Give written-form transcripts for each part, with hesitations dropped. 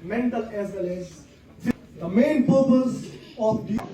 mental as well as the main purpose of the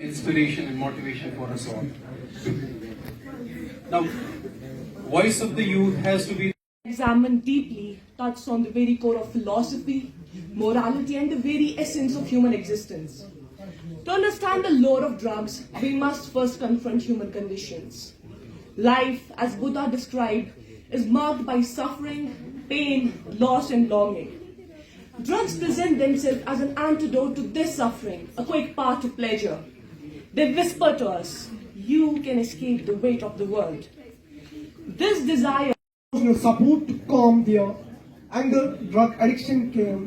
Inspiration and motivation for us all. Now, voice of the youth has to be examined deeply, touched on the very core of philosophy, morality, and the very essence of human existence. To understand the lore of drugs, we must first confront human conditions. Life, as Buddha described, is marked by suffering, pain, loss, and longing. Drugs present themselves as an antidote to this suffering, a quick path to pleasure. They whisper to us, you can escape the weight of the world. This desire support to calm their anger, drug addiction can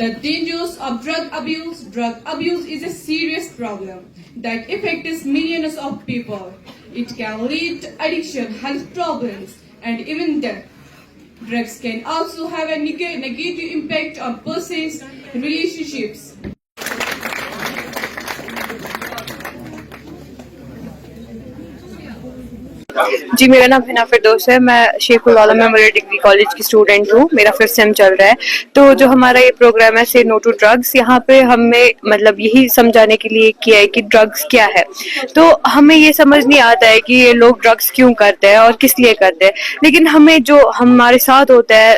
The dangers of drug abuse. Drug abuse is a serious problem that affects millions of people. It can lead to addiction, health problems, and even death. Drugs can also have a negative impact on persons' relationships. جی میرا نام حنا فردوس ہے. میں شیخ العالم memorial degree college کی student ہوں. میرا 5th same چل رہا ہے. تو جو ہمارا یہ پروگرام ہے سے نو ٹو ڈرگس, یہاں پہ ہمیں مطلب یہی سمجھانے کے لیے کیا ہے کہ ڈرگس کیا ہے. تو ہمیں یہ سمجھ نہیں آتا ہے کہ یہ لوگ ڈرگس کیوں کرتے ہیں اور کس لیے کرتے ہیں, لیکن ہمیں جو ہمارے ساتھ ہوتا ہے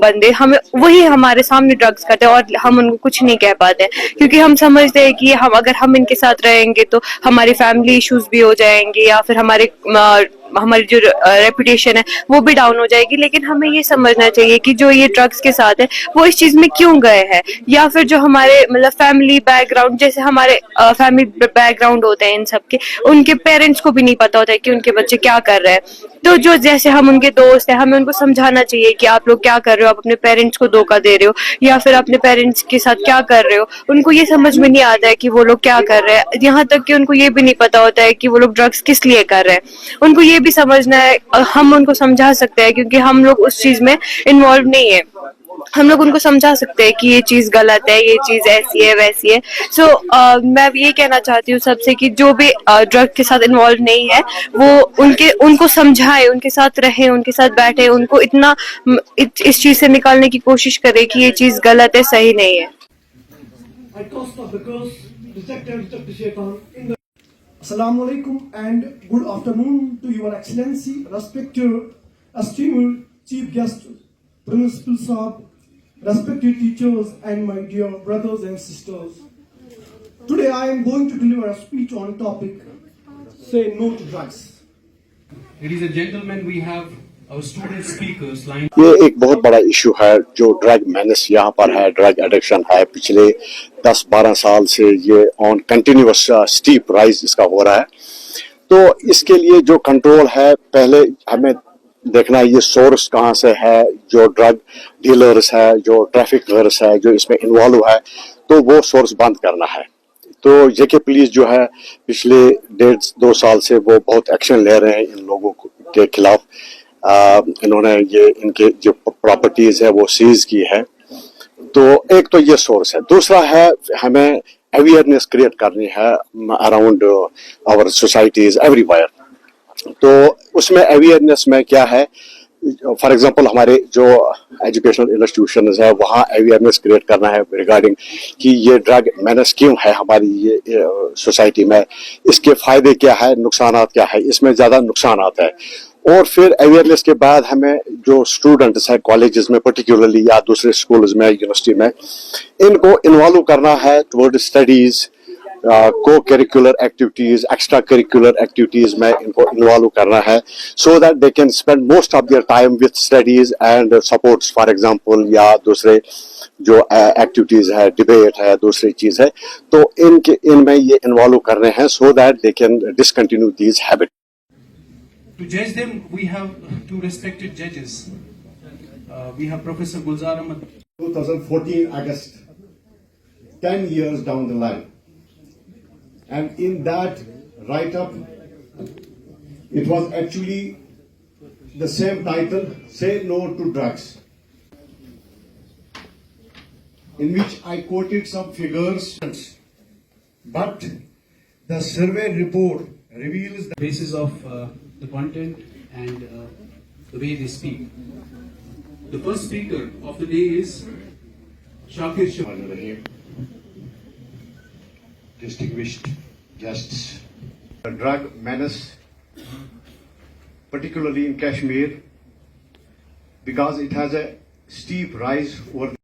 بندے, ہمیں وہی ہمارے سامنے ڈرگس کرتے ہیں اور ہم ان کو کچھ نہیں کہہ پاتے ہیں, کیونکہ ہم سمجھتے ہیں کہ اگر ہم ان کے ساتھ رہیں گے تو ہماری فیملی ایشوز بھی ہو جائیں گے یا پھر ہماری جو ریپوٹیشن ہے وہ بھی ڈاؤن ہو جائے گی. لیکن ہمیں یہ سمجھنا چاہیے کہ جو یہ ڈرگس کے ساتھ ہے وہ اس چیز میں کیوں گئے ہیں, یا پھر جو ہمارے مطلب فیملی بیک گراؤنڈ, جیسے ہمارے فیملی بیک گراؤنڈ ہوتے ہیں ان سب کے, ان کے پیرنٹس کو بھی نہیں پتا ہوتا ہے کہ ان کے بچے کیا کر رہے ہیں. تو جو جیسے ہم ان کے دوست ہیں, ہمیں ان کو سمجھانا چاہیے کہ آپ لوگ کیا کر رہے ہو, آپ اپنے پیرنٹس کو دھوکہ دے رہے ہو یا پھر اپنے پیرنٹس کے ساتھ کیا کر رہے ہو. ان کو یہ سمجھ میں نہیں آتا ہے کہ وہ لوگ کیا کر رہے ہیں, یہاں تک کہ ان کو یہ بھی نہیں پتا ہوتا ہے کہ وہ لوگ ڈرگس کس لیے کر رہے ہیں. ان کو یہ بھی سمجھنا ہے, ہم ان کو سمجھا سکتے ہیں کیونکہ ہم لوگ اس چیز میں انوالو نہیں ہے. ہم لوگ ان کو سمجھا سکتے ہیں کہ یہ چیز غلط ہے, یہ چیز ایسی ہے ویسی ہے. سو میں یہ کہنا چاہتی ہوں سب سے کہ جو بھی ڈرگ کے ساتھ انوالو نہیں ہے وہ ان کو سمجھائے, ان کے ساتھ رہے, ان کے ساتھ بیٹھے, ان کو اتنا اس چیز سے نکالنے کی کوشش کرے کہ یہ چیز غلط ہے, صحیح نہیں ہے. I cast off the curse, rejected Shaitan in the... Assalamu alaikum and good afternoon to your excellency, respected, esteemed chief guest, principal sahab, respected teachers and my dear brothers and sisters. Today I am going to deliver a speech on topic, say no to drugs. Ladies and gentlemen, we have our student speakers lined. یہ ایک بہت بڑا issue ہے جو drug means یہاں پر ہے, drug addiction ہے. پچھلے 10-12 سال سے یہ آن کنٹینیوس اسٹیپ رائز اس کا ہو رہا ہے. تو اس کے لیے جو کنٹرول ہے, پہلے ہمیں دیکھنا ہے یہ سورس کہاں سے ہے. جو ڈرگ ڈیلرز ہے, جو ٹریفکرز ہے, جو اس میں انوالو ہے, تو وہ سورس بند کرنا ہے. تو جے پولیس جو ہے پچھلے 1.5-2 سال سے وہ بہت ایکشن لے رہے ہیں ان لوگوں کے خلاف. انہوں نے ان کے جو پراپرٹیز ہے وہ سیز کی ہے. تو ایک تو یہ سورس ہے. دوسرا ہے ہمیں اویئرنیس کریٹ کرنی ہے اراؤنڈ آور سوسائٹیز ایوری وائر. تو اس میں اویئرنیس میں کیا ہے, فار ایگزامپل ہمارے جو ایجوکیشنل انسٹیٹیوشنز ہے وہاں اویئرنیس کریٹ کرنا ہے ریگارڈنگ کہ یہ ڈرگ مینس کیوں ہے ہماری یہ سوسائٹی میں, اس کے فائدے کیا ہے, نقصانات کیا ہے. اس میں زیادہ نقصانات ہے. اور پھر اویئرنیس کے بعد ہمیں جو اسٹوڈنٹس ہیں کالجز میں پرٹیکولرلی یا دوسرے اسکولز میں, یونیورسٹی میں, ان کو انوالو کرنا ہے ٹورڈ اسٹڈیز, کو curricular activities, extra curricular activities میں ان کو انوالو کرنا ہے, so that they can spend most of their time with studies and sports for example, یا دوسرے جو ایکٹیویٹیز ہے, ڈبیٹ ہے, دوسری چیز ہے. تو ان میں یہ انوالو کرنے ہیں سو that they can discontinue these habit. To judge them, we have two respected judges. We have Professor Gulzar Ahmad. 2014 August, 10 years down the line. And in that write-up, it was actually the same title, Say No to Drugs, in which I quoted some figures. But the survey report reveals the Basis of the content and the way they speak. The first speaker of the day is Shakir Shah. distinguished guests. The drug menace, particularly in Kashmir, because it has a steep rise over